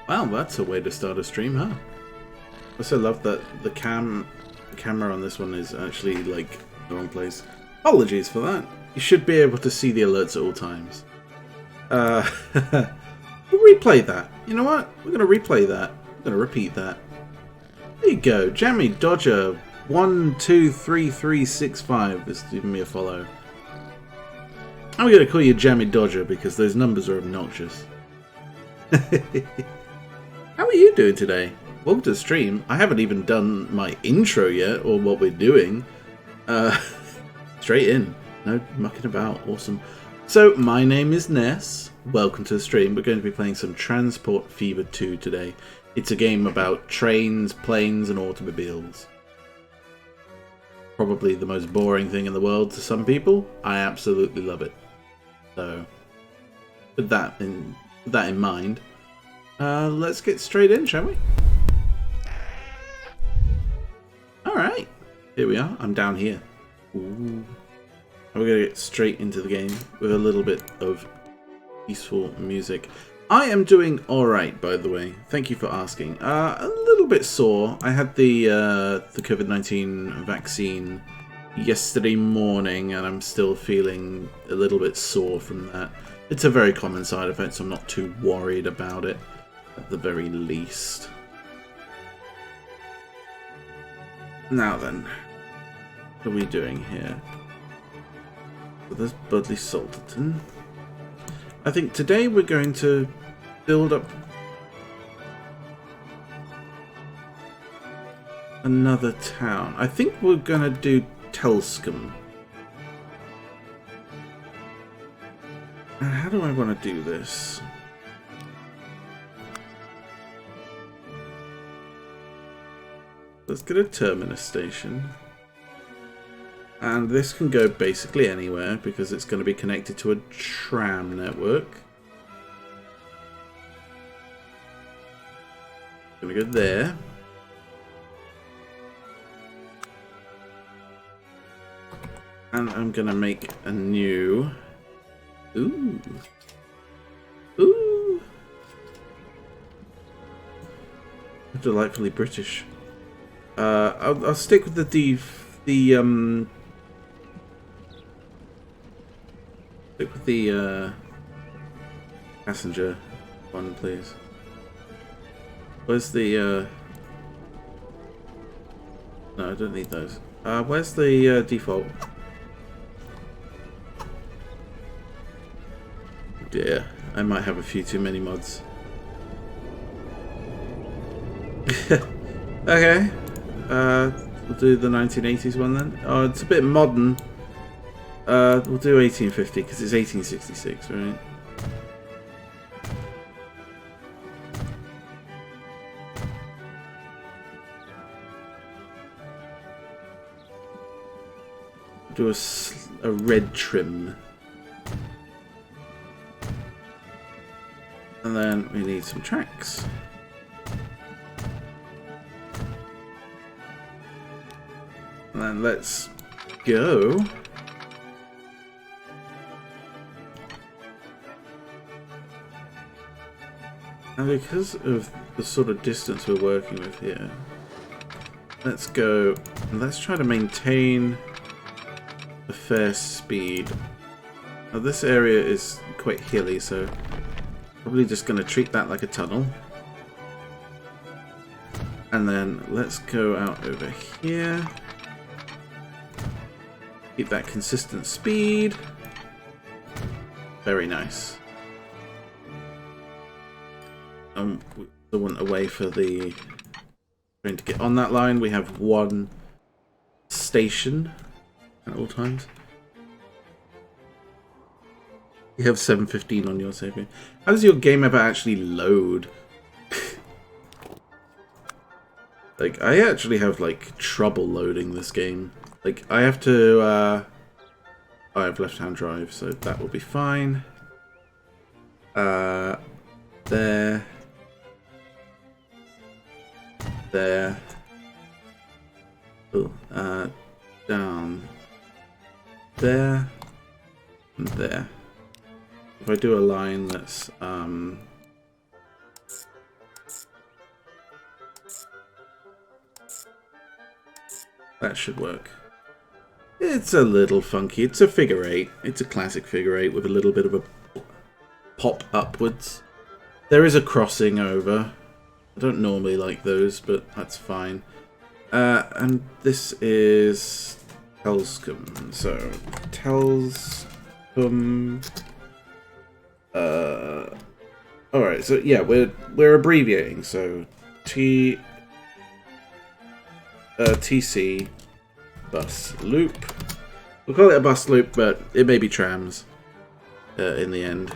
Wow, that's a way to start a stream, huh? I also love that the camera on this one is actually like the wrong place. Apologies for that. You should be able to see the alerts at all times. We'll replay that. You know what? We're gonna replay that. We're gonna repeat that. There you go. Jammy Dodger 123365 is giving me a follow. I'm gonna call you Jammy Dodger because those numbers are obnoxious. How are you doing today? Welcome to the stream. I haven't even done my intro yet, or what we're doing. Straight in. No mucking about. Awesome. So, my name is Ness. Welcome to the stream. We're going to be playing some Transport Fever 2 today. It's a game about trains, planes, and automobiles. Probably the most boring thing in the world to some people. I absolutely love it. So, with that in mind, let's get straight in, shall we? Alright, here we are. I'm down here. Ooh. We're going to get straight into the game with a little bit of peaceful music. I am doing alright, by the way. Thank you for asking. A little bit sore. I had the COVID-19 vaccine yesterday morning, and I'm still feeling a little bit sore from that. It's a very common side effect, so I'm not too worried about it, at the very least. Now then, what are we doing here? So there's Budley Salterton. I think today we're going to build up another town. I think we're going to do Telscombe. How do I want to do this? Let's get a terminus station. And this can go basically anywhere because it's going to be connected to a tram network. Gonna go there. And I'm gonna make a new... Ooh. Ooh. Delightfully British. I'll stick with stick with the passenger one, please. Where's the no, I don't need those. Where's the default? Dear, I might have a few too many mods. Okay. We'll do the 1980s one then. Oh, it's a bit modern. We'll do 1850 because it's 1866, right? Do a red trim. And then we need some tracks. And then let's go. And because of the sort of distance we're working with here, let's go and let's try to maintain a fair speed. Now this area is quite hilly, so probably just going to treat that like a tunnel. And then let's go out over here. Keep that consistent speed. Very nice. We still want a way for the train to get on that line. We have one station at all times. You have 715 on your save. How does your game ever actually load? Like, I actually have like trouble loading this game. Like, I have to, I have left-hand drive, so that will be fine. There. Cool. Down there and there. If I do a line that's that should work. It's a little funky. It's a figure eight. It's a classic figure eight with a little bit of a pop upwards. There is a crossing over. I don't normally like those, but that's fine. And this is Telscom. So Telscom. All right. So yeah, we're abbreviating. So TC bus loop. We'll call it a bus loop, but it may be trams in the end.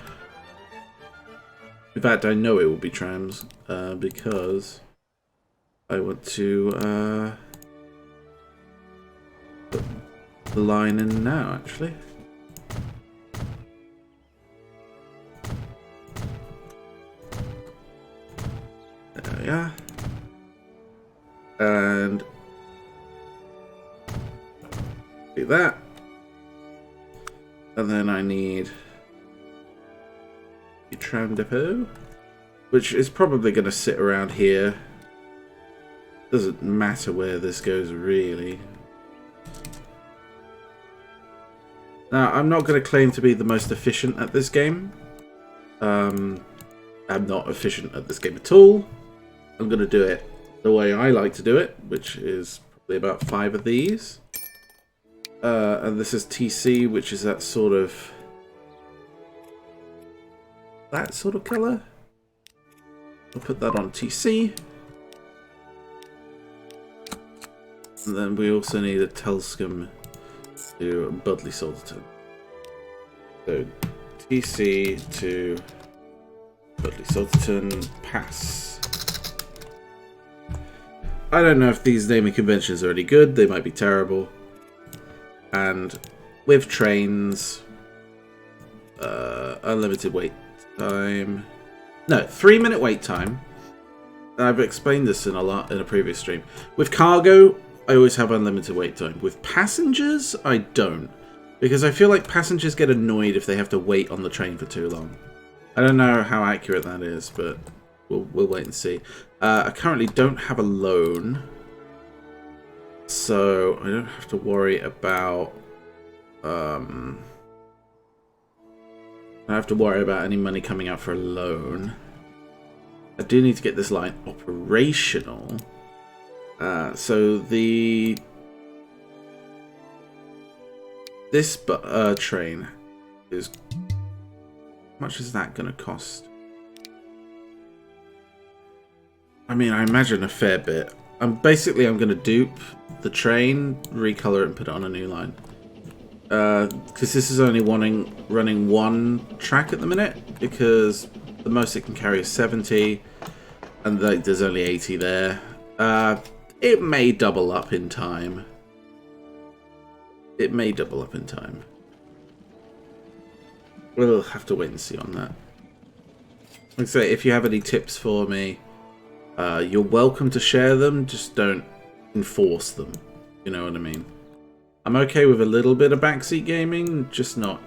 In fact, I know it will be trams because I want to put the line in now, actually. There we are. And do that. And then I need a tram depot, which is probably going to sit around here. Doesn't matter where this goes, really. Now, I'm not going to claim to be the most efficient at this game. I'm not efficient at this game at all. I'm going to do it the way I like to do it, which is probably about 5 of these. And this is TC, which is that sort of colour. I'll put that on TC. And then we also need a Telscom to Budley Salterton. So TC to Budley Salterton pass. I don't know if these naming conventions are any good. They might be terrible. And with trains, unlimited wait time. No, 3-minute wait time. I've explained this in a previous stream. With cargo, I always have unlimited wait time. With passengers, I don't, because I feel like passengers get annoyed if they have to wait on the train for too long. I don't know how accurate that is, but we'll wait and see. I currently don't have a loan, so I don't have to worry about any money coming out for a loan. I do need to get this line operational. So this train is, how much is that going to cost? I mean, I imagine a fair bit. I'm going to dupe the train, recolor it, and put it on a new line. Because this is only running one track at the minute, because the most it can carry is 70, and there's only 80 there. It may double up in time. We'll have to wait and see on that. Like I say, if you have any tips for me, you're welcome to share them, just don't enforce them. You know what I mean? I'm okay with a little bit of backseat gaming, just not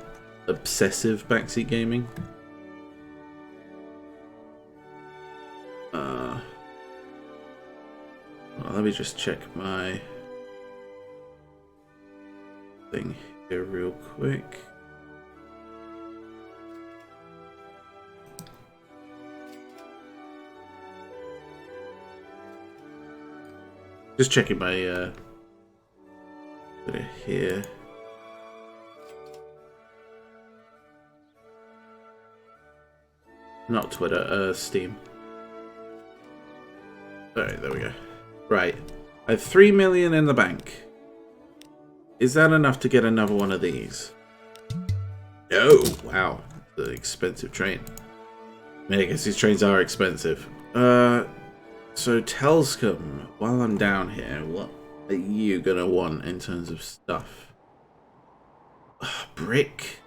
obsessive backseat gaming. Well, let me just check my thing here real quick. Just checking my put it here. Not Twitter, Steam. Alright, there we go. Right. I have 3 million in the bank. Is that enough to get another one of these? No! Wow. The expensive train. I mean, I guess these trains are expensive. So Telscom, while I'm down here, what are you gonna want in terms of stuff? Brick.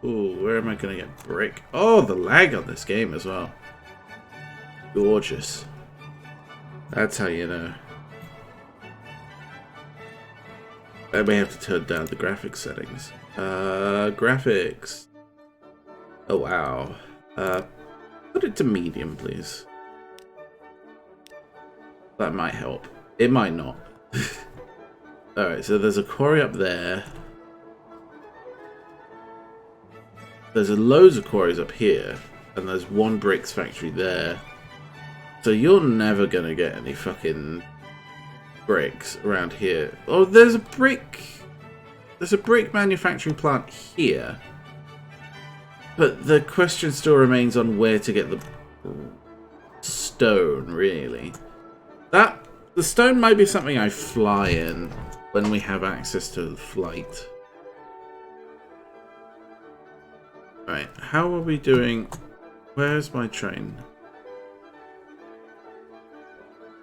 Ooh, where am I gonna get brick? Oh, the lag on this game as well. Gorgeous. That's how you know. I may have to turn down the graphics settings. Graphics. Oh wow. Put it to medium, please. That might help. It might not. Alright, so there's a quarry up there. There's loads of quarries up here. And there's one bricks factory there. So you're never gonna get any fucking bricks around here. Oh, there's a brick manufacturing plant here. But the question still remains on where to get the stone, really. The stone might be something I fly in when we have access to the flight. Right, how are we doing? Where's my train?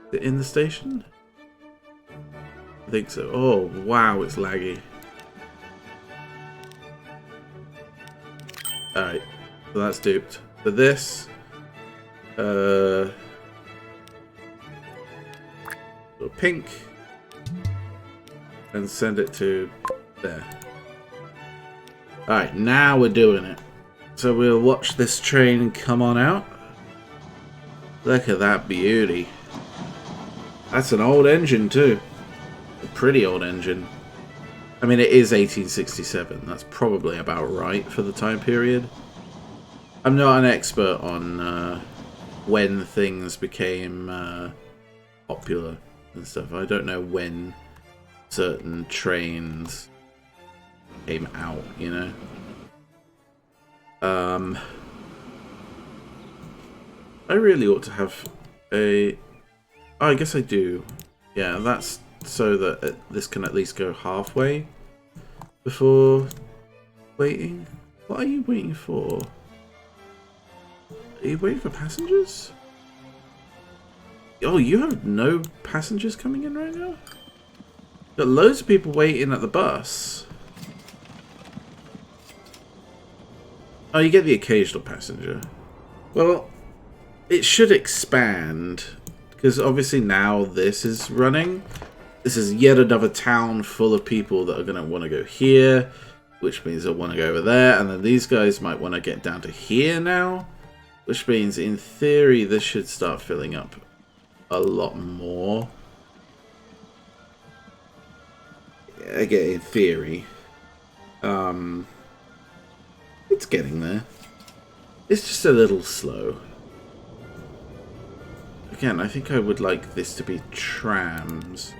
Is it in the station? I think so. Oh, wow, it's laggy. Alright, so that's duped. For this, so pink, and send it to there. Alright, now we're doing it. So we'll watch this train come on out. Look at that beauty. That's an old engine too. A pretty old engine. I mean, it is 1867. That's probably about right for the time period. I'm not an expert on when things became popular and stuff. I don't know when certain trains came out, you know. I really ought to have a... Oh, I guess I do. Yeah, that's so that this can at least go halfway before waiting. What are you waiting for? Are you waiting for passengers? Oh, you have no passengers coming in right now? Got loads of people waiting at the bus. Oh, you get the occasional passenger. Well, it should expand. Because obviously now this is running. This is yet another town full of people that are going to want to go here. Which means they'll want to go over there. And then these guys might want to get down to here now. Which means, in theory, this should start filling up a lot more. Again, in theory. It's getting there. It's just a little slow. Again, I think I would like this to be trams.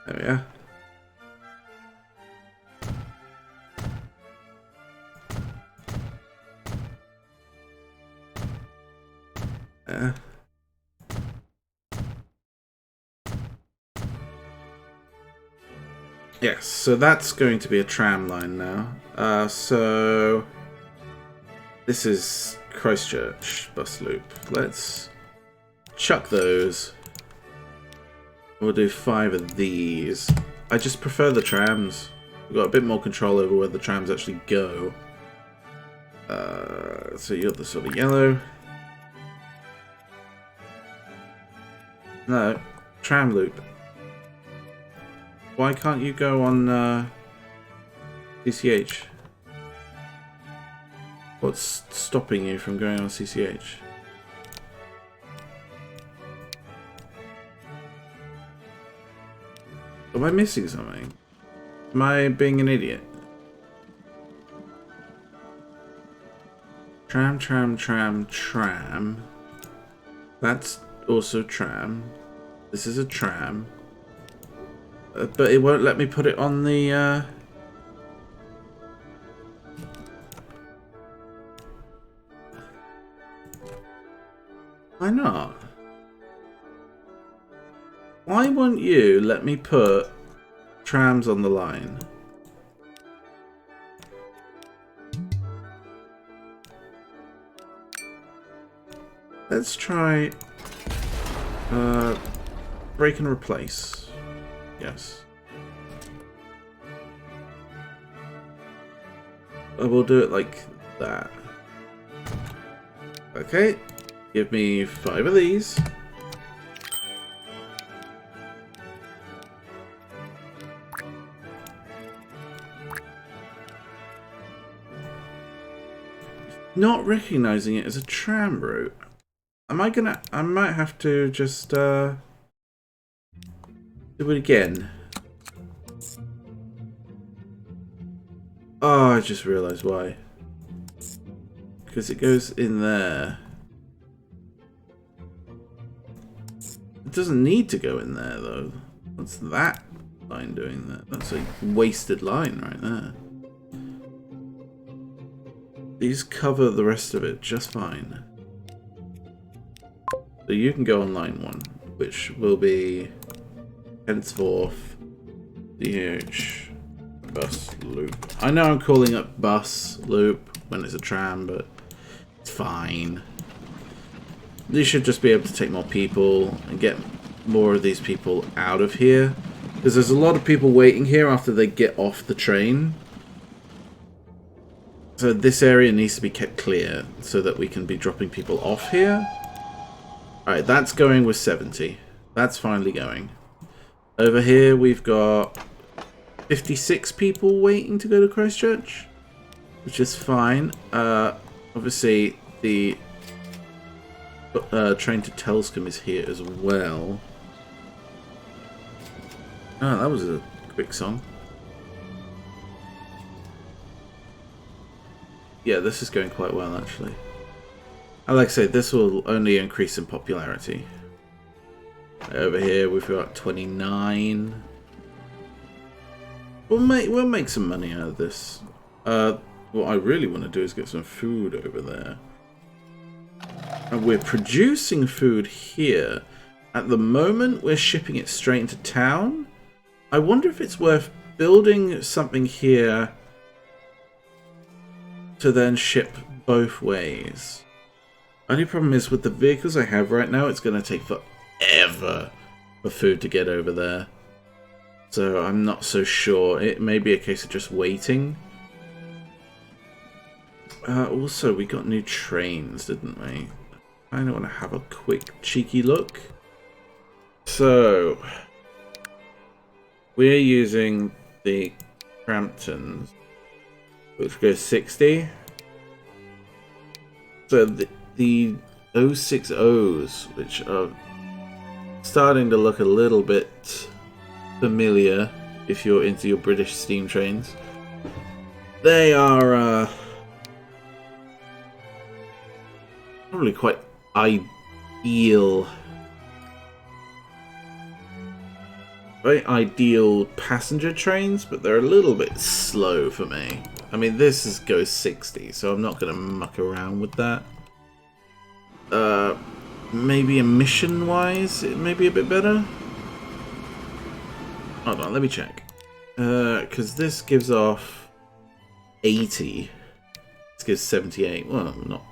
There we are. Yes, so that's going to be a tram line now. So this is Christchurch bus loop. Let's chuck those. We'll do 5 of these. I just prefer the trams. We've got a bit more control over where the trams actually go. So you got the sort of yellow. No, tram loop. Why can't you go on CCH? What's stopping you from going on CCH? Am I missing something? Am I being an idiot? Tram, tram, tram, tram. That's also tram. This is a tram. But it won't let me put it on the... Why not? Why won't you let me put trams on the line? Let's try break and replace. Yes. I will do it like that. Okay, give me 5 of these. Not recognizing it as a tram route. I might have to just do it again. Oh, I just realized why. Because it goes in there. It doesn't need to go in there though. What's that line doing there? That's a wasted line right there. These cover the rest of it just fine. So you can go on line 1, which will be henceforth DH bus loop. I know I'm calling it bus loop when it's a tram, but it's fine. You should just be able to take more people and get more of these people out of here. Because there's a lot of people waiting here after they get off the train. So this area needs to be kept clear so that we can be dropping people off here. Alright, that's going with 70. That's finally going. Over here we've got 56 people waiting to go to Christchurch, which is fine. Obviously the train to Telscombe is here as well. Oh, that was a quick song. Yeah, this is going quite well, actually. And like I say, this will only increase in popularity. Over here, we've got 29. We'll make some money out of this. What I really want to do is get some food over there. And we're producing food here. At the moment, we're shipping it straight into town. I wonder if it's worth building something here to then ship both ways. Only problem is with the vehicles I have right now, it's going to take forever for food to get over there. So I'm not so sure. It may be a case of just waiting. Also, we got new trains, didn't we? I kind of want to have a quick cheeky look. So we're using the Cramptons, which goes 60. So the 060s, which are starting to look a little bit familiar if you're into your British steam trains. They are probably quite ideal. Very ideal passenger trains, but they're a little bit slow for me. I mean, this goes 60, so I'm not going to muck around with that. Maybe emission-wise, it may be a bit better. Hold on, let me check. Because this gives off 80. This gives 78. Well, not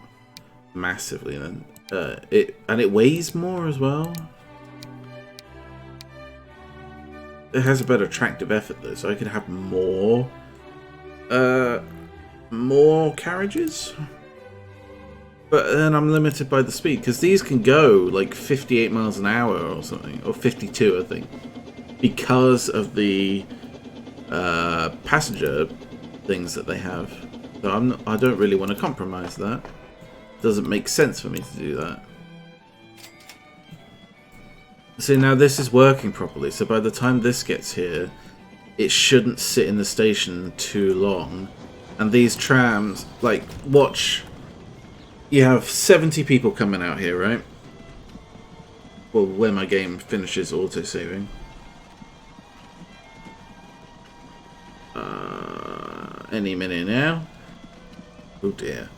massively then. It weighs more as well. It has a better tractive effort though, so I could have more carriages. But then I'm limited by the speed, because these can go like 58 miles an hour or something, or 52 I think, because of the passenger things that they have. So I don't really want to compromise that. It doesn't make sense for me to do that. See, now this is working properly, so by the time this gets here, it shouldn't sit in the station too long. And these trams, like, watch, you have 70 people coming out here, right? Well, when my game finishes autosaving. Any minute now. Oh dear.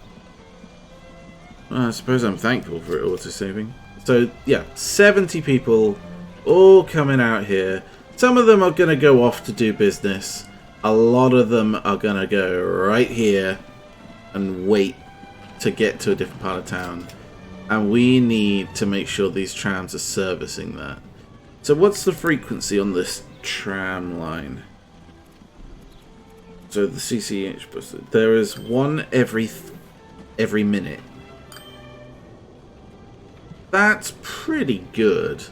Well, I suppose I'm thankful for it autosaving. So, yeah, 70 people all coming out here. Some of them are going to go off to do business. A lot of them are going to go right here and wait to get to a different part of town. And we need to make sure these trams are servicing that. So what's the frequency on this tram line? So the CCH bus, there is one every minute. That's pretty good.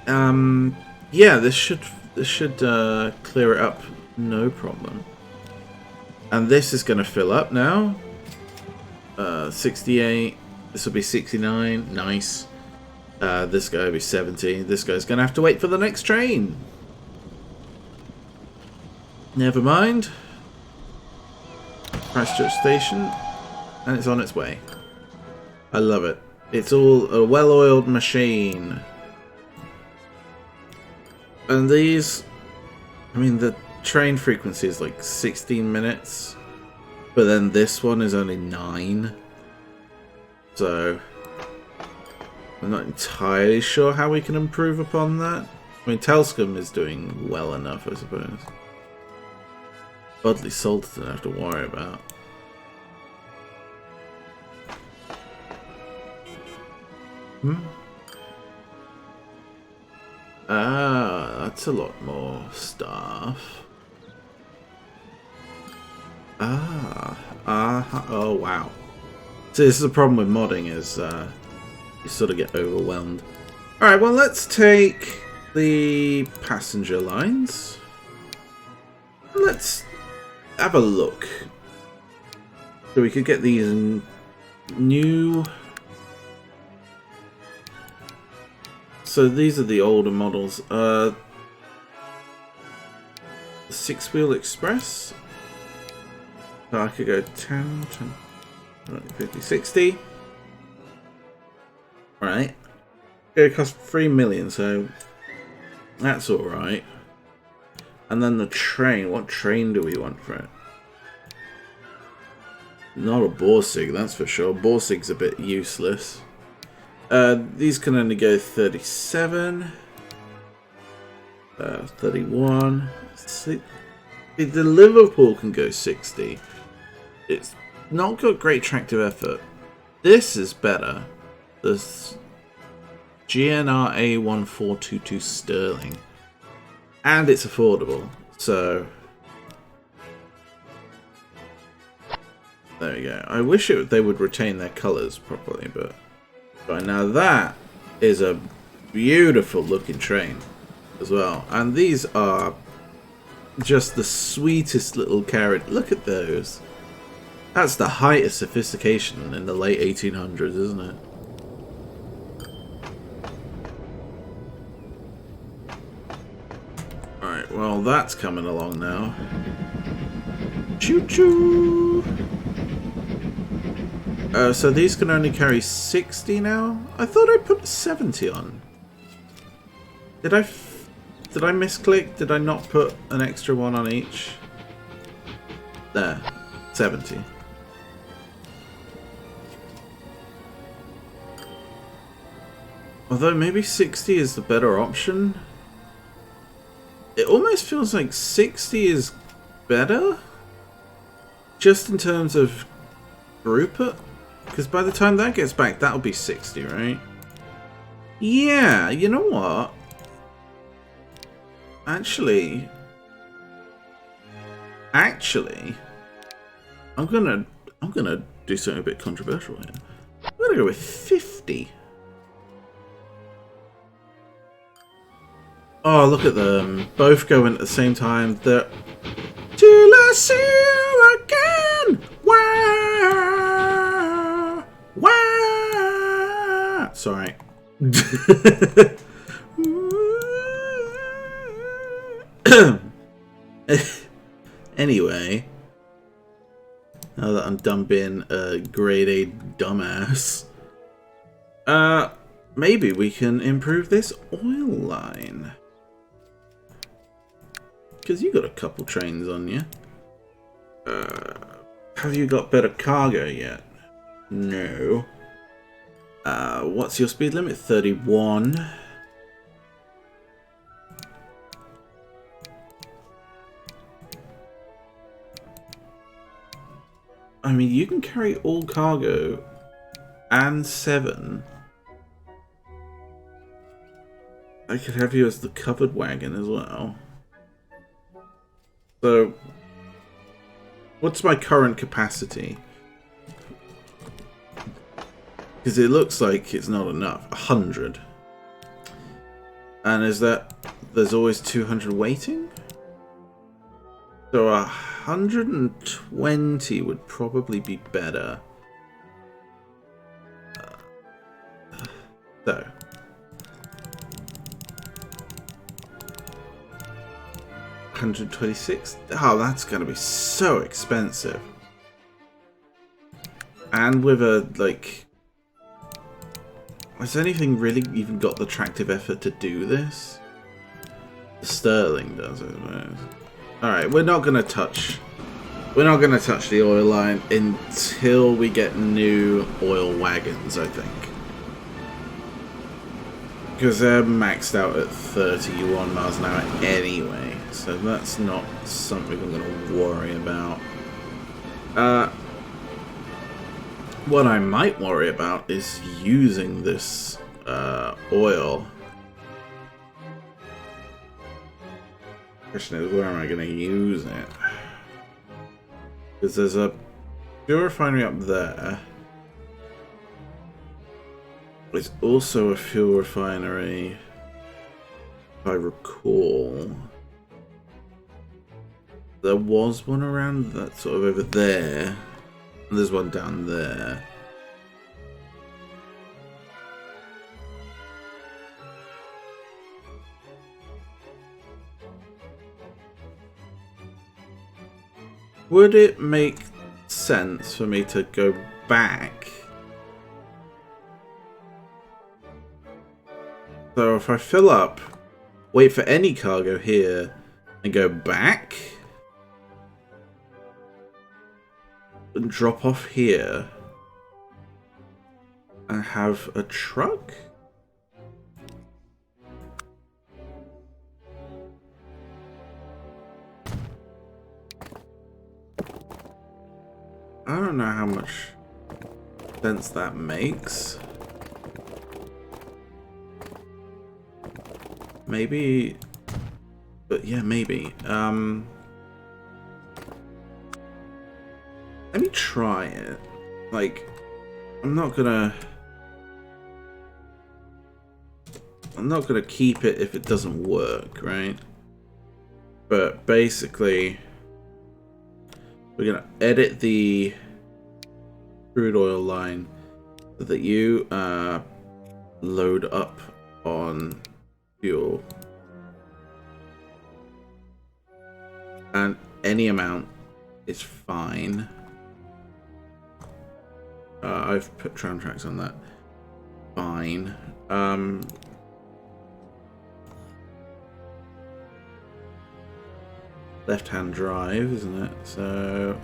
Yeah, this should clear it up, no problem. And this is going to fill up now. 68. This will be 69. Nice. This guy will be 70. This guy's going to have to wait for the next train. Never mind. Christchurch Station. And it's on its way. I love it. It's all a well-oiled machine. And these... I mean, the train frequency is like 16 minutes. But then this one is only 9. So... I'm not entirely sure how we can improve upon that. I mean, Telscombe is doing well enough, I suppose. Oddly, Salt don't have to worry about. Ah, that's a lot more stuff. Oh wow. So this is the problem with modding, is you sort of get overwhelmed. Alright, well let's take the passenger lines. Let's have a look. So we could get these new... So these are the older models. The 6-wheel express. So I could go 10, 50, 60. Right. It cost 3 million, so that's alright. And then the train. What train do we want for it? Not a Borsig, that's for sure. Borsig's a bit useless. These can only go 37. 31. The Liverpool can go 60. It's not got great tractive effort. This is better. This GNR A1422 Sterling. And it's affordable. So there we go. I wish they would retain their colours properly, but right now that is a beautiful looking train as well. And these are just the sweetest little carriage. Look at those. That's the height of sophistication in the late 1800s, isn't it? Alright, well that's coming along now. Choo-choo! So these can only carry 60 now? I thought I put 70 on. Did I misclick? Did I not put an extra one on each? There. 70. Although maybe 60 is the better option. It almost feels like 60 is better. Just in terms of throughput. Because by the time that gets back, that'll be 60, right? Yeah, you know what? Actually, I'm gonna do something a bit controversial here. I'm gonna go with 50. Oh, look at them. Both going at the same time. They're... Till I see you again! Wah! Wah! Sorry. Anyway. Now that I'm done being a grade A dumbass. Maybe we can improve this oil line. Because you got a couple trains on you. Have you got better cargo yet? No. What's your speed limit? 31. I mean, you can carry all cargo and 7. I could have you as the covered wagon as well. So, what's my current capacity? Because it looks like it's not enough. 100. And is that... There's always 200 waiting? So 120 would probably be better. So... 126. Oh, that's going to be so expensive. And with a, like... Has anything really even got the attractive effort to do this? The Sterling does it. Alright, we're not going to touch... We're not going to touch the oil line until we get new oil wagons, I think. Because they're maxed out at 31 miles an hour anyway. So that's not something I'm going to worry about. What I might worry about is using this oil. Question is, where am I going to use it? Because there's a fuel refinery up there. There's also a fuel refinery, if I recall. There was one around that sort of over there. And there's one down there. Would it make sense for me to go back? So if I fill up, wait for any cargo here, and go back, and drop off here, and have a truck? I don't know how much sense that makes. Maybe, but yeah, maybe. Let me try it. Like, I'm not gonna keep it if it doesn't work, right? But basically, we're gonna edit the crude oil line so that you load up on fuel, and any amount is fine. I've put tram tracks on that. Fine. Left-hand drive, isn't it? So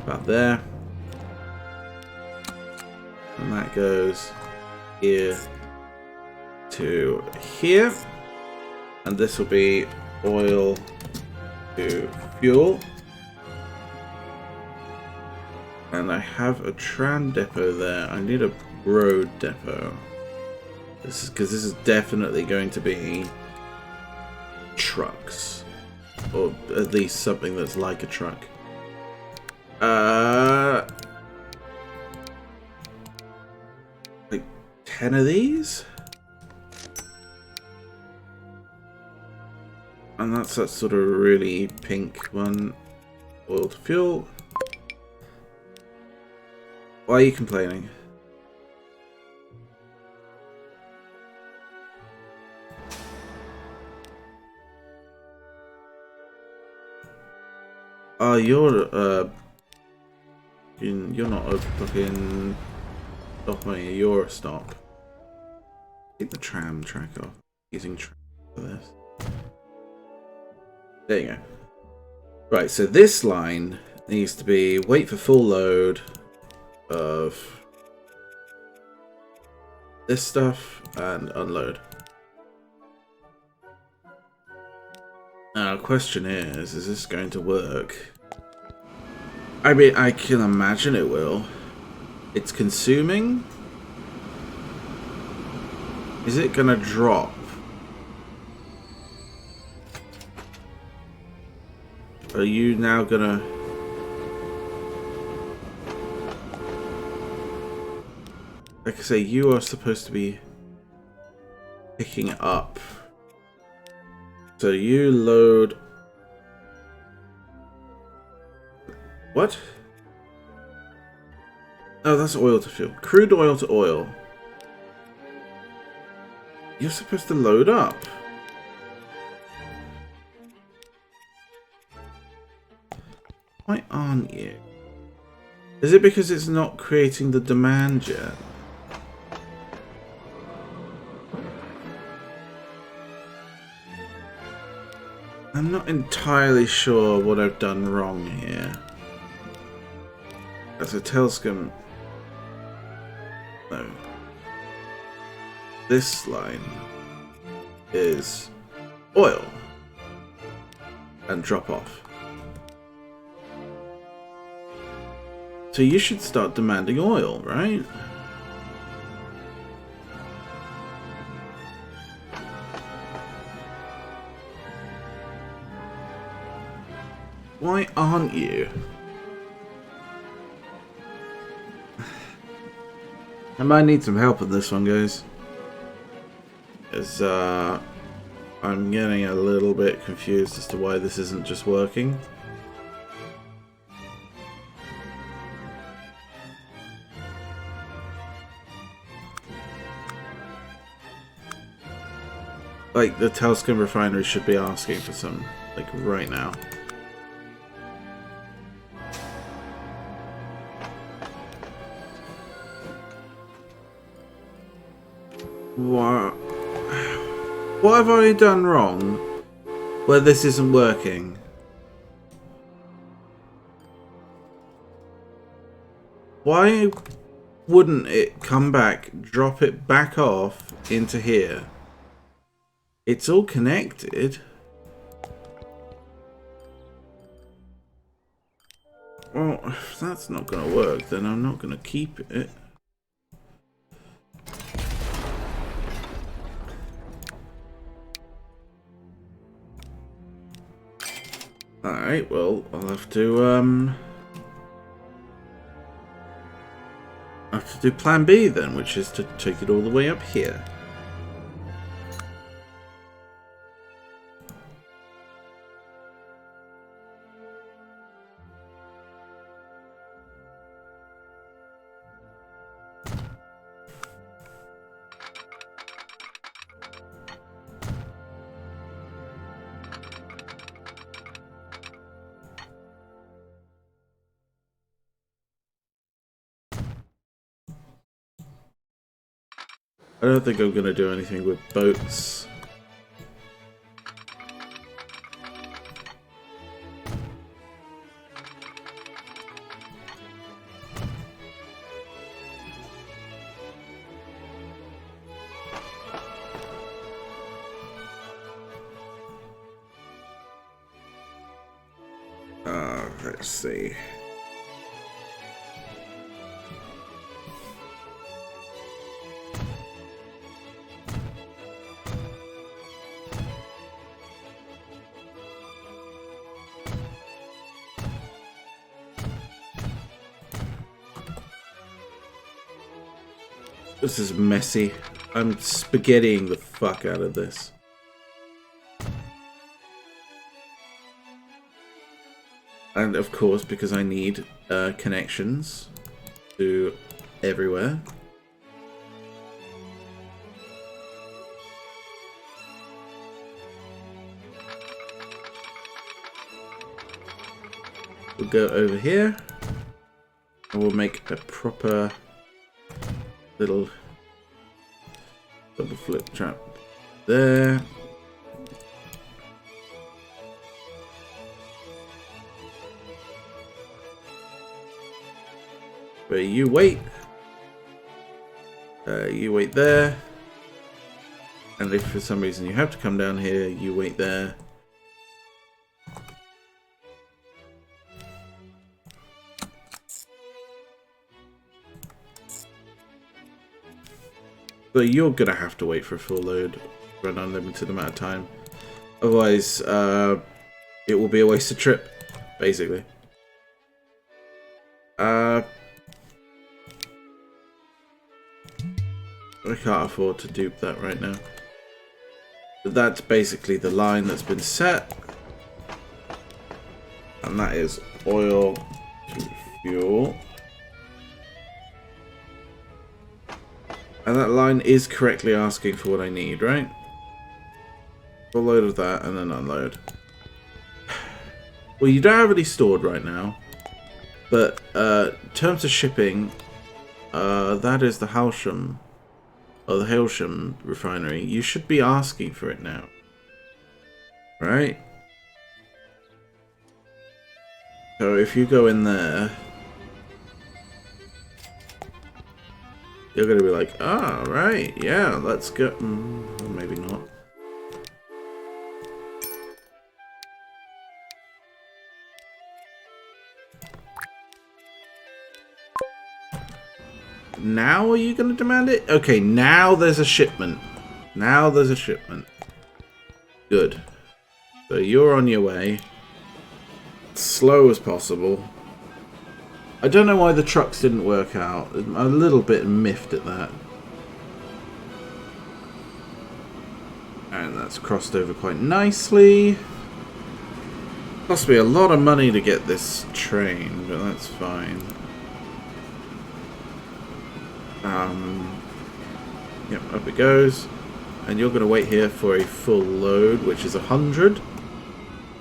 about there, and that goes here to here, and this will be oil to fuel. And I have a tram depot there. I need a road depot. This is because this is definitely going to be trucks, or at least something that's like a truck. Like 10 of these, and that's that sort of really pink one. Oil to fuel. Why are you complaining? Oh, you're not a fucking stop money. You're a stop. Take the tram track off. Using tram for this. There you go. Right, so this line needs to be wait for full load of this stuff and unload. Now, the question is this going to work? I mean, I can imagine it will. It's consuming. Is it gonna drop? Are you now gonna... like I say, you are supposed to be picking it up. So you load... What? Oh, that's oil to fuel. Crude oil to oil. You're supposed to load up. Why aren't you? Is it because it's not creating the demand yet? I'm not entirely sure what I've done wrong here. That's a tailscum. No. This line is oil and drop off. So you should start demanding oil, right? Why aren't you? I might need some help with this one, guys. As I'm getting a little bit confused as to why this isn't just working. Like, the Telscombe refinery should be asking for some, like, right now. What have I done wrong where this isn't working? Why wouldn't it come back, drop it back off into here? It's all connected. Well, if that's not going to work, then I'm not going to keep it. Alright, well, I'll have to do plan B then, which is to take it all the way up here. I don't think I'm going to do anything with boats. Let's see. This is messy. I'm spaghettiing the fuck out of this. And of course, because I need connections to everywhere. We'll go over here and we'll make a proper little double flip trap there. Where you wait there, and if for some reason you have to come down here, you wait there. So you're gonna have to wait for a full load for an unlimited amount of time, otherwise it will be a wasted trip, basically. I can't afford to dupe that right now. But that's basically the line that's been set. And that is oil to fuel. And that line is correctly asking for what I need, right? Full load of that and then unload. Well, you don't have any stored right now. But in terms of shipping, that is the Halsham, or the Hailsham refinery. You should be asking for it now. Right? So if you go in there, you're going to be like, ah, right, yeah, let's go. Or maybe not. Now are you going to demand it? Okay, now there's a shipment. Now there's a shipment. Good. So you're on your way. Slow as possible. I don't know why the trucks didn't work out. I'm a little bit miffed at that. And that's crossed over quite nicely. Cost me a lot of money to get this train, but that's fine. Yep, up it goes. And you're going to wait here for a full load, which is 100.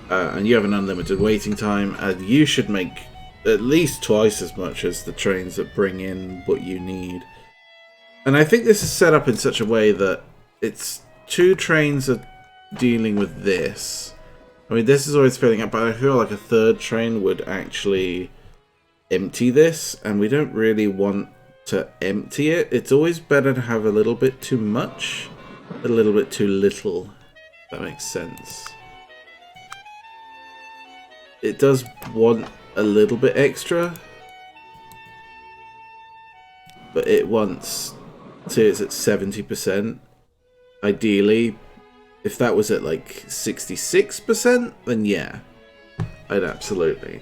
And you have an unlimited waiting time, and you should make at least twice as much as the trains that bring in what you need. And I think this is set up in such a way that it's 2 trains are dealing with this. I mean, this is always filling up, but I feel like a 3rd train would actually empty this, and we don't really want to empty it. It's always better to have a little bit too much, a little bit too little. If that makes sense. It does want a little bit extra, but it wants to, it's at 70%. Ideally, if that was at like 66%, then yeah, I'd absolutely.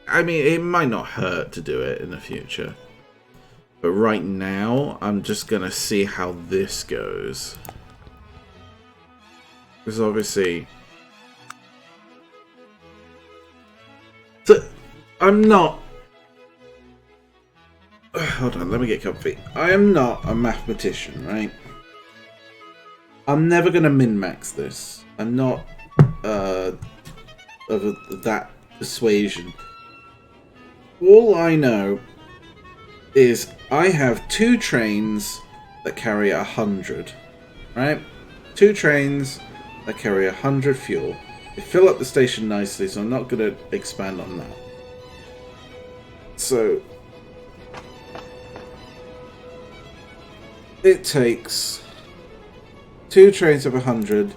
I mean, it might not hurt to do it in the future. But right now, I'm just going to see how this goes. Because obviously... So, I'm not... Hold on, let me get comfy. I am not a mathematician, right? I'm never going to min-max this. I'm not of that persuasion. All I know is I have 2 trains that carry 100, right? 2 trains that carry 100 fuel. They fill up the station nicely, so I'm not going to expand on that. So it takes 2 trains of 100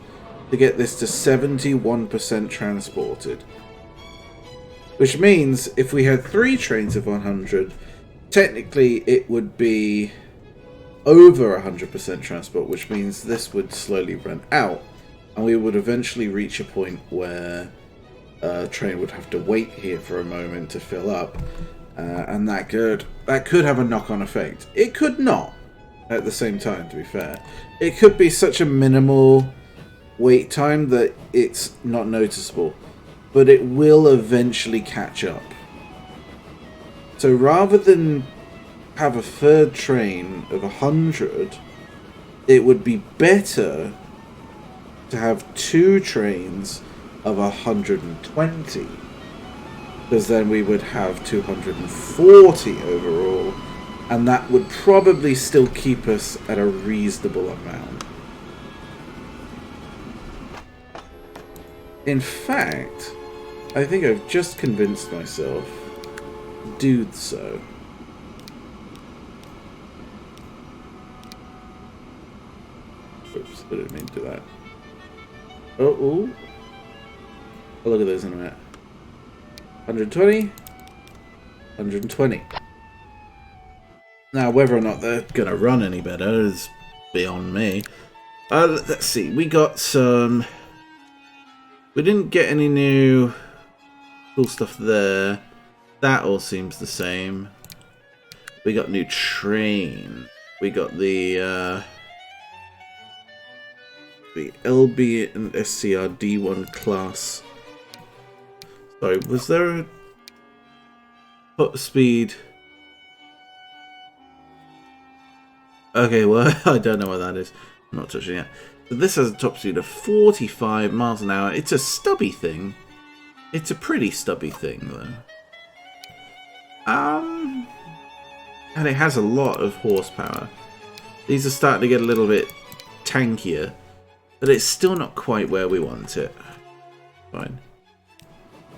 to get this to 71% transported. Which means if we had 3 trains of 100, technically it would be over 100% transport, which means this would slowly run out, and we would eventually reach a point where a train would have to wait here for a moment to fill up, and that could have a knock-on effect. It could not, at the same time, to be fair. It could be such a minimal wait time that it's not noticeable, but it will eventually catch up. So rather than have a 3rd train of 100, it would be better to have 2 trains of 120. Because then we would have 240 overall, and that would probably still keep us at a reasonable amount. In fact, I think I've just convinced myself do so. Oops, I didn't mean to do that. Oh, I'll look at those in a minute. 120, 120. Now, whether or not they're gonna run any better is beyond me. Let's see. We got some. We didn't get any new cool stuff there. That all seems the same. We got new train. We got the LB and SCR D1 class. Sorry, was there a foot speed? Okay, well, I don't know what that is. I'm not touching it. So this has a top speed of 45 miles an hour. It's a stubby thing. It's a pretty stubby thing, though. And it has a lot of horsepower. These are starting to get a little bit tankier, but it's still not quite where we want it. Fine.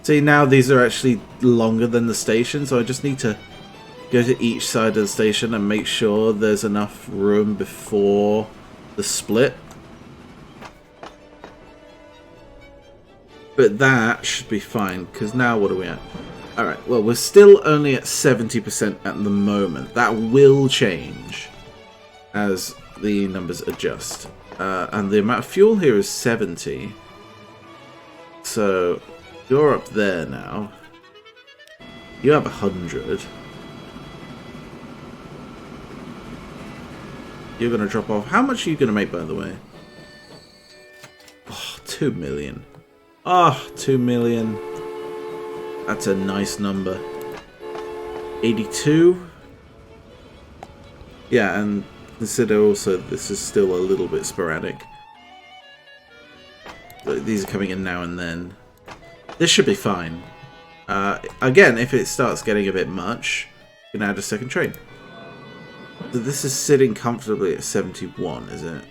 See, now these are actually longer than the station, so I just need to go to each side of the station and make sure there's enough room before the split. But that should be fine, because now what are we at? Alright, well, we're still only at 70% at the moment. That will change as the numbers adjust. And the amount of fuel here is 70. So, you're up there now. You have 100. You're going to drop off. How much are you going to make, by the way? Oh, 2 million. Ah, oh, 2 million. That's a nice number. 82. Yeah, and consider also this is still a little bit sporadic. These are coming in now and then. This should be fine. Again, if it starts getting a bit much, you can add a second train. So this is sitting comfortably at 71, is it?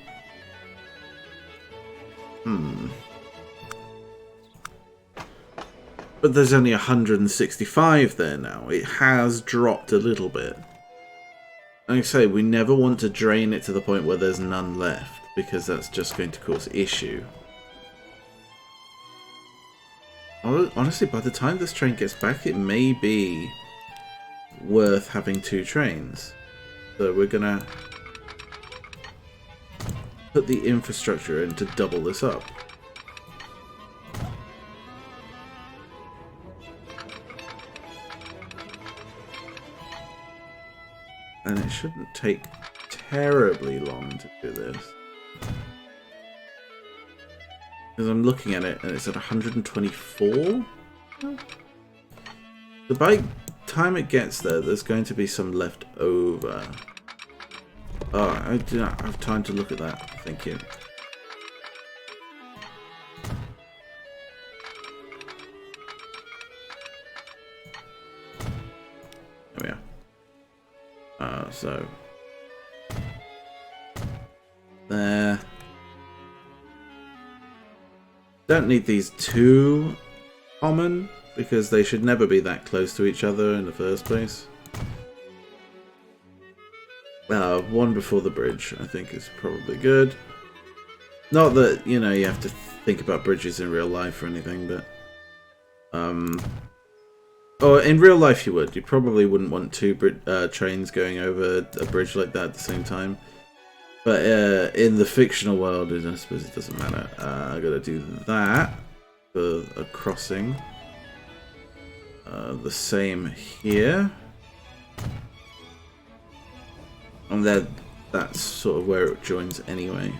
But there's only 165 there now. It has dropped a little bit. Like I say, we never want to drain it to the point where there's none left, because that's just going to cause issue. Honestly, by the time this train gets back, it may be worth having 2 trains. So we're gonna put the infrastructure in to double this up. And it shouldn't take terribly long to do this. Because I'm looking at it and it's at 124. So by the time it gets there, there's going to be some left over. Oh, I do not have time to look at that. Thank you. There we are. So there. Don't need these too common, because they should never be that close to each other in the first place. One before the bridge, I think, is probably good. Not that, you know, you have to think about bridges in real life or anything, but... Or in real life you would. You probably wouldn't want 2 trains going over a bridge like that at the same time. But in the fictional world, I suppose it doesn't matter. I gotta do that for a crossing. The same here. And then that's sort of where it joins anyway.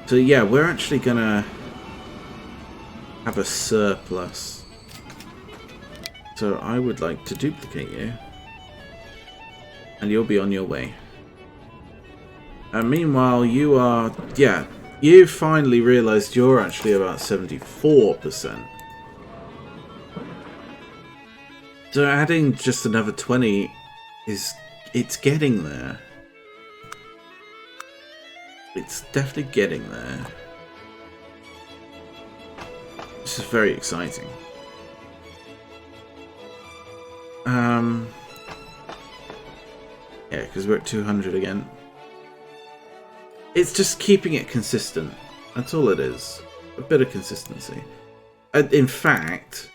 So yeah, we're actually gonna have a surplus. So I would like to duplicate you. And you'll be on your way. And meanwhile, you are... Yeah, you finally realised you're actually about 74%. So adding just another 20 is... It's getting there. It's definitely getting there. This is very exciting. Yeah, because we're at 200 again. It's just keeping it consistent. That's all it is. A bit of consistency. In fact,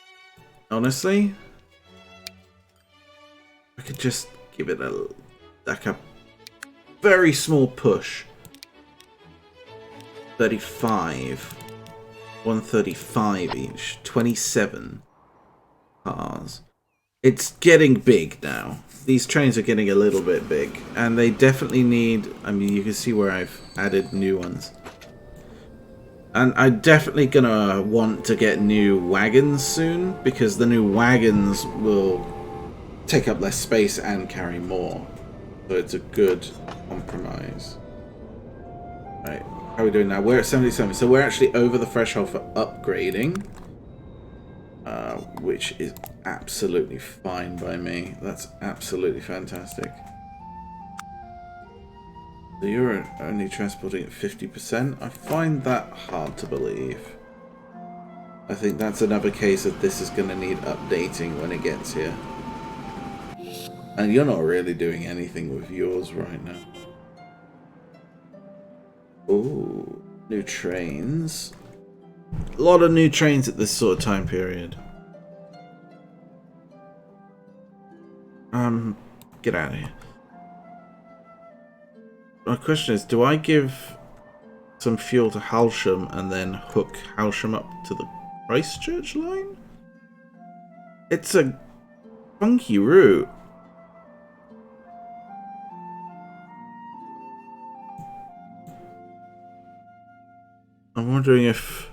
honestly, I could just give it a very small push. 35. 135 each. 27 cars. It's getting big now. These trains are getting a little bit big, and they definitely need, I mean, you can see where I've added new ones. And I'm definitely gonna want to get new wagons soon, because the new wagons will take up less space and carry more. So it's a good compromise. Right, how are we doing now? We're at 77, so we're actually over the threshold for upgrading. Which is absolutely fine by me. That's absolutely fantastic. So you're only transporting at 50%? I find that hard to believe. I think that's another case of this is going to need updating when it gets here. And you're not really doing anything with yours right now. Ooh, new trains. A lot of new trains at this sort of time period. Get out of here. My question is, do I give some fuel to Halsham and then hook Halsham up to the Christchurch line? It's a funky route. I'm wondering if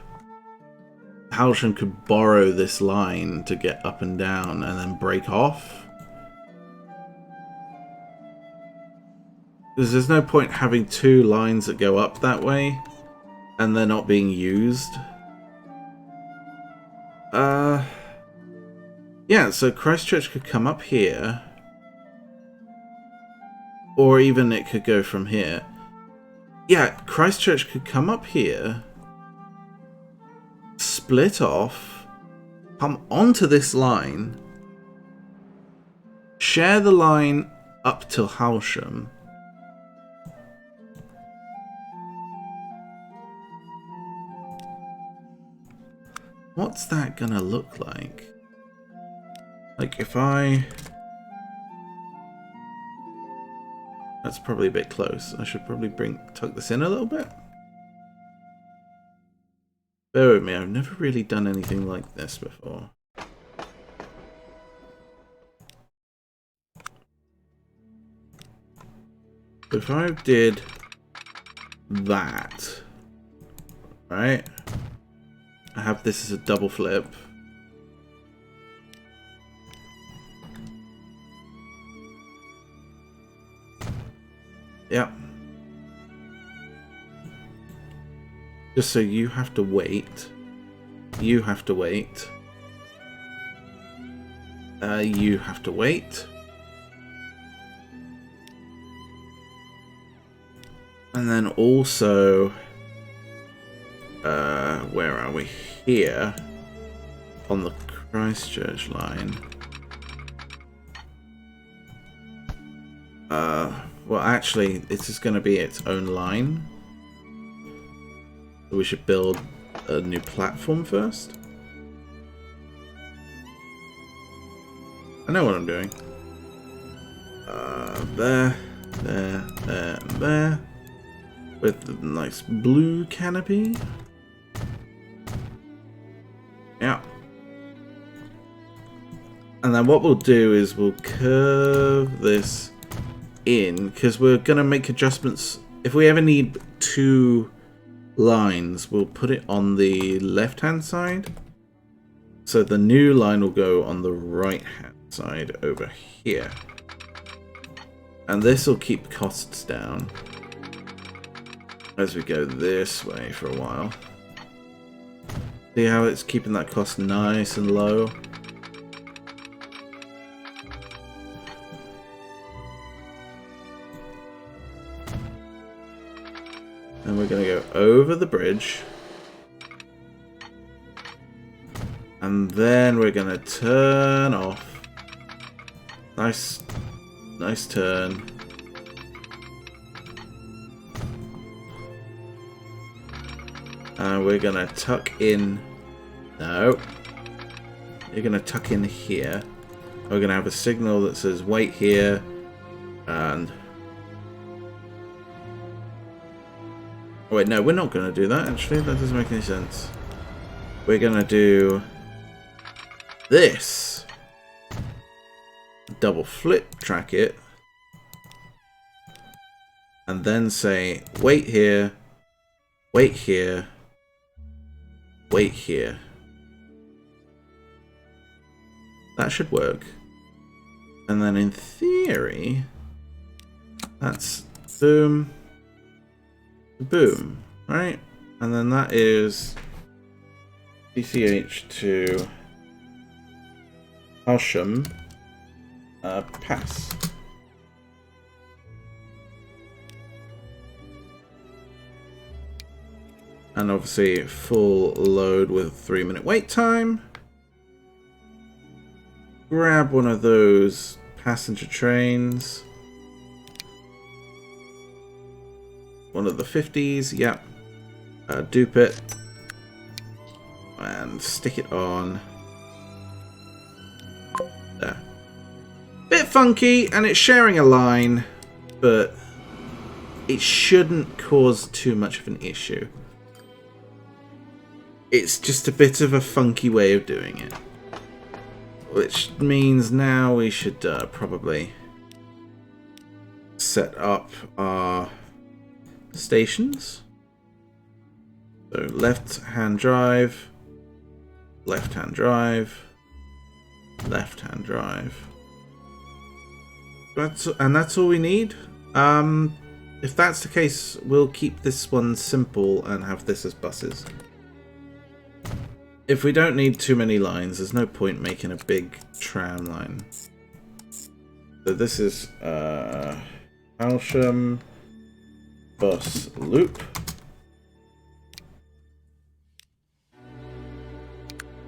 Halsham could borrow this line to get up and down and then break off. Because there's no point having two lines that go up that way and they're not being used. Yeah, so Christchurch could come up here. Or even it could go from here. Yeah, Christchurch could come up here, split off, come onto this line, share the line up to Halsham, what's that gonna look like? Like if I... That's probably a bit close. I should probably tuck this in a little bit. Bear with me, I've never really done anything like this before. If I did that, right? I have this as a double flip. Yeah. Just so you have to wait. You have to wait. You have to wait. And then also, where are we? Here, on the Christchurch line. Well, actually, this is going to be its own line. So we should build a new platform first. I know what I'm doing. There, there. With the nice blue canopy. Yeah. And then what we'll do is we'll curve this in, because we're going to make adjustments. If we ever need two lines, we'll put it on the left hand side. So the new line will go on the right hand side over here. And this will keep costs down as we go this way for a while. See how it's keeping that cost nice and low? And we're going to go over the bridge. And then we're going to turn off. Nice turn. And we're going to tuck in. No. You're going to tuck in here. We're going to have a signal that says wait here. And... oh, wait, no, we're not going to do that, actually. That doesn't make any sense. We're going to do this. double flip track it. And then say, wait here, wait here, wait here. That should work. And then in theory, that's boom, boom, right? And then that is CCH to Hailsham pass. And obviously full load with a 3-minute wait time. Grab one of those passenger trains. One of the 50s, yep. Dupe it. And stick it on. There. Bit funky, and it's sharing a line, but it shouldn't cause too much of an issue. It's just a bit of a funky way of doing it. Which means now we should probably set up our stations. So left-hand drive, left-hand drive, left-hand drive. That's all we need. If that's the case, we'll keep this one simple and have this as buses. If we don't need too many lines, there's no point making a big tram line. So this is Hailsham bus loop.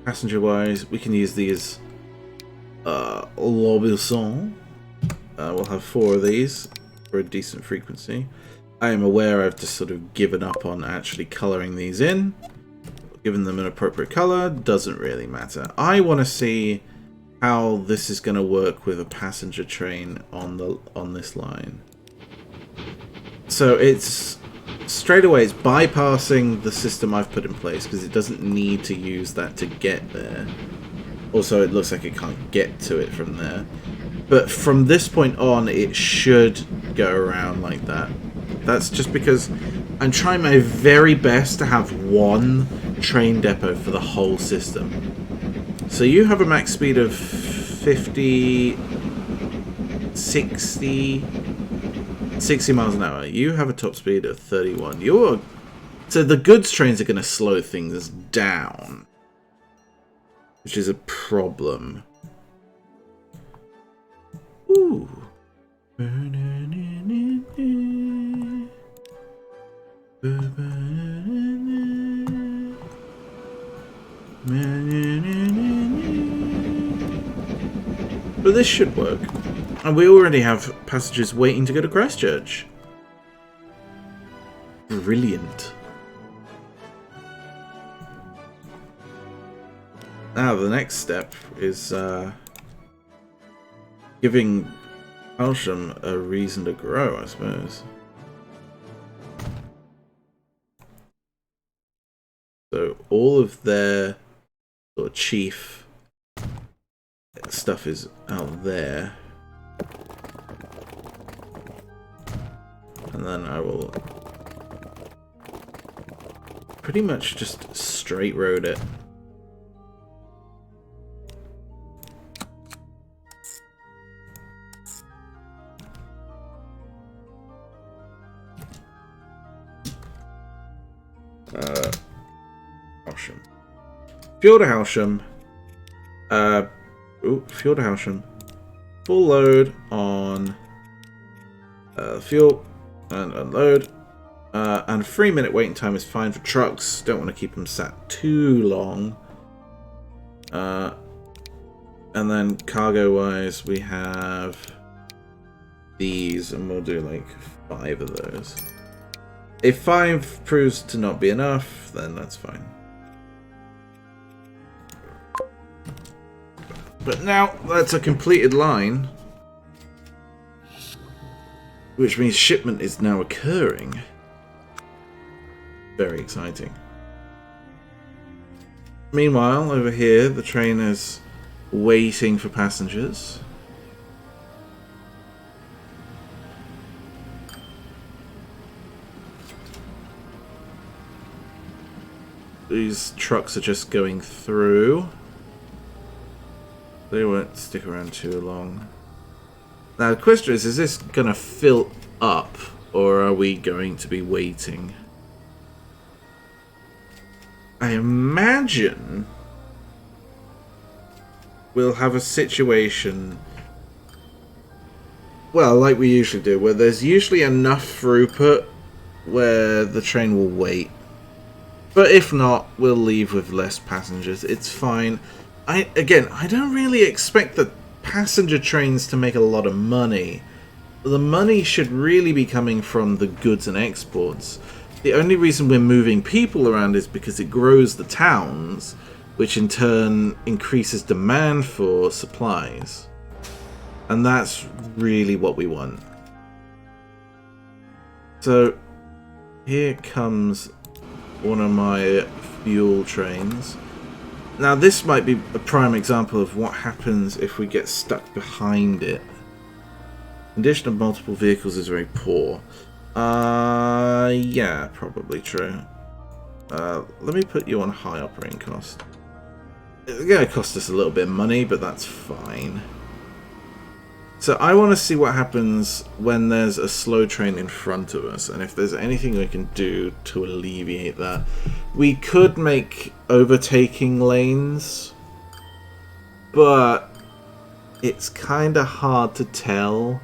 Passenger-wise, we can use these L'Aubusson. We'll have 4 of these for a decent frequency. I am aware I've just sort of given up on actually colouring these in. Giving them an appropriate color doesn't really matter. I want to see how this is going to work with a passenger train on this line. So it's straight away it's bypassing the system I've put in place because it doesn't need to use that to get there. Also, it looks like it can't get to it from there. But from this point on, it should go around like that. That's just because I'm trying my very best to have one train depot for the whole system. So you have a max speed of 50, 60 miles an hour. You have a top speed of 31. So the goods trains are going to slow things down, which is a problem. Ooh. But this should work. And we already have passengers waiting to go to Christchurch. Brilliant. Now the next step is giving Hailsham a reason to grow, I suppose. So all of their sort of chief stuff is out there. And then I will pretty much just straight road it. Hailsham. Fuel to Hailsham. Fuel to Hailsham. Full load on fuel and unload. And 3-minute waiting time is fine for trucks. Don't want to keep them sat too long. And then cargo-wise, we have these, and we'll do like 5 of those. If 5 proves to not be enough, then that's fine. But now that's a completed line, which means shipment is now occurring. Very exciting. Meanwhile, over here, the train is waiting for passengers. These trucks are just going through. They won't stick around too long. Now the question is this going to fill up, or are we going to be waiting? I imagine we'll have a situation, well, like we usually do, where there's usually enough throughput where the train will wait. But if not, we'll leave with less passengers. It's fine. I don't really expect the passenger trains to make a lot of money. The money should really be coming from the goods and exports. The only reason we're moving people around is because it grows the towns, which in turn increases demand for supplies. And that's really what we want. So here comes one of my fuel trains. Now this might be a prime example of what happens if we get stuck behind it. Condition of multiple vehicles is very poor. Yeah, probably true. Let me put you on high operating cost. It's going to cost us a little bit of money, but that's fine. So I want to see what happens when there's a slow train in front of us, and if there's anything we can do to alleviate that. We could make overtaking lanes, but it's kind of hard to tell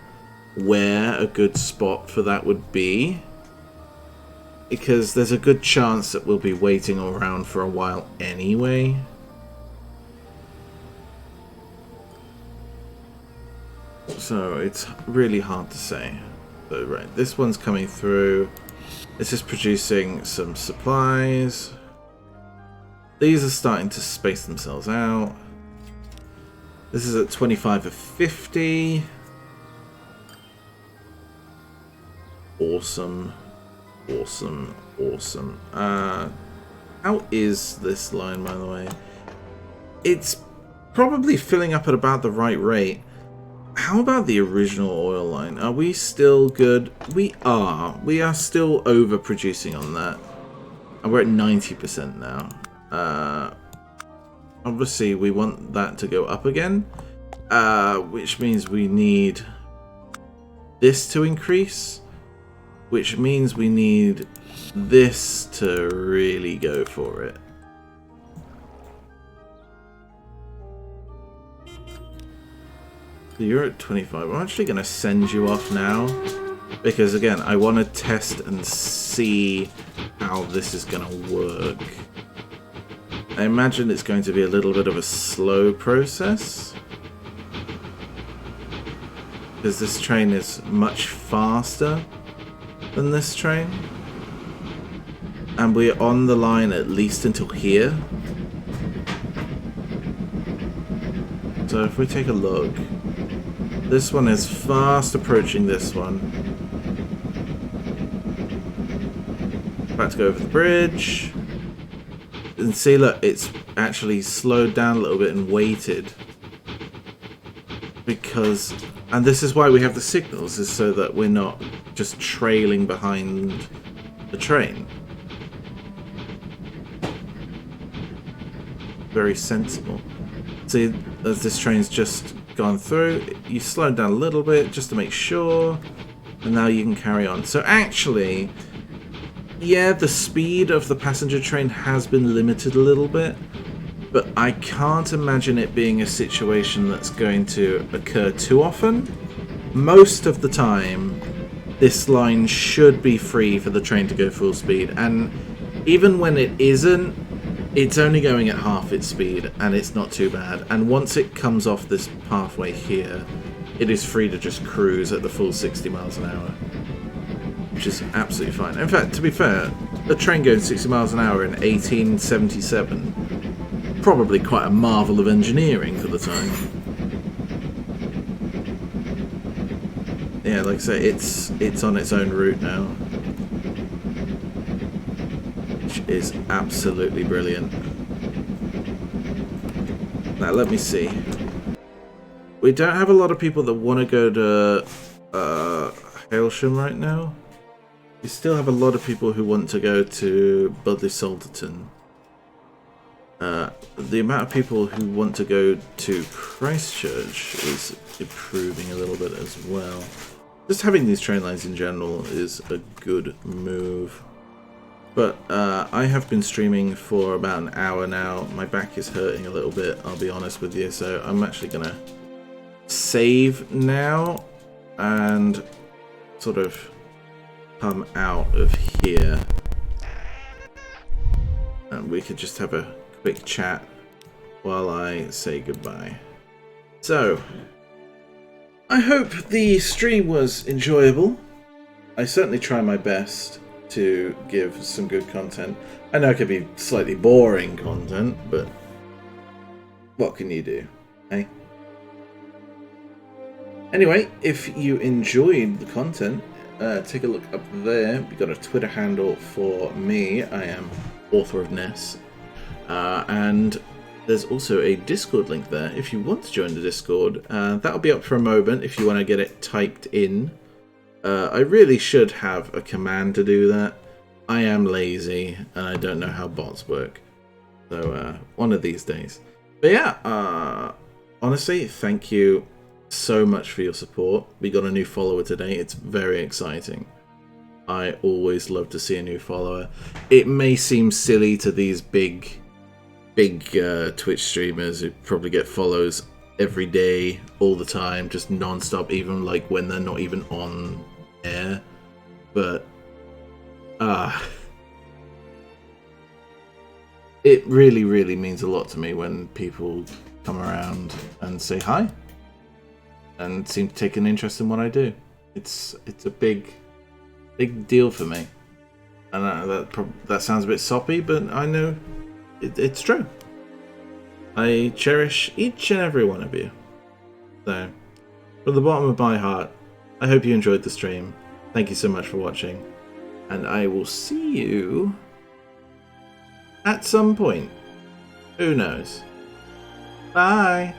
where a good spot for that would be, because there's a good chance that we'll be waiting around for a while anyway. So it's really hard to say. So right, this one's coming through. This is producing some supplies. These are starting to space themselves out. This is at 25 of 50. Awesome. Awesome. Awesome. How is this line, by the way? It's probably filling up at about the right rate. How about the original oil line? Are we still good? We are. We are still overproducing on that. And we're at 90% now. Obviously, we want that to go up again. Which means we need this to increase. Which means we need this to really go for it. So you're at 25. I'm actually going to send you off now. Because again, I want to test and see how this is going to work. I imagine it's going to be a little bit of a slow process. Because this train is much faster than this train. And we're on the line at least until here. So if we take a look, this one is fast approaching this one. About to go over the bridge. And see, look, it's actually slowed down a little bit and waited. Because, and this is why we have the signals, is so that we're not just trailing behind the train. Very sensible. See, as this train's just gone through, you slow down a little bit just to make sure, and now you can carry on. So actually, yeah, the speed of the passenger train has been limited a little bit, but I can't imagine it being a situation that's going to occur too often. Most of the time, this line should be free for the train to go full speed, and even when it isn't, it's only going at half its speed, and it's not too bad. And once it comes off this pathway here, it is free to just cruise at the full 60 miles an hour. Which is absolutely fine. In fact, to be fair, a train going 60 miles an hour in 1877, probably quite a marvel of engineering for the time. Yeah, like I say, it's on its own route now. Is absolutely brilliant. Now let me see. We don't have a lot of people that want to go to Hailsham right now. We still have a lot of people who want to go to Budleigh Salterton. the amount of people who want to go to Christchurch is improving a little bit as well. Just having these train lines in general is a good move. But I have been streaming for about an hour now. My back is hurting a little bit, I'll be honest with you. So I'm actually going to save now and sort of come out of here. And we could just have a quick chat while I say goodbye. So, I hope the stream was enjoyable. I certainly try my best to give some good content. I know it could be slightly boring content, but what can you do, eh? Anyway, if you enjoyed the content, take a look up there. We've got a Twitter handle for me. I am author of Ness. And there's also a Discord link there if you want to join the Discord. That'll be up for a moment if you want to get it typed in. I really should have a command to do that. I am lazy and I don't know how bots work. So one of these days. But yeah, honestly, thank you so much for your support. We got a new follower today. It's very exciting. I always love to see a new follower. It may seem silly to these big Twitch streamers who probably get follows every day, all the time, just non-stop, even like when they're not even on air. But it really, really means a lot to me when people come around and say hi and seem to take an interest in what I do. It's a big deal for me. And that sounds a bit soppy, but I know it's true. I cherish each and every one of you. So, from the bottom of my heart, I hope you enjoyed the stream. Thank you so much for watching. And I will see you at some point. Who knows? Bye!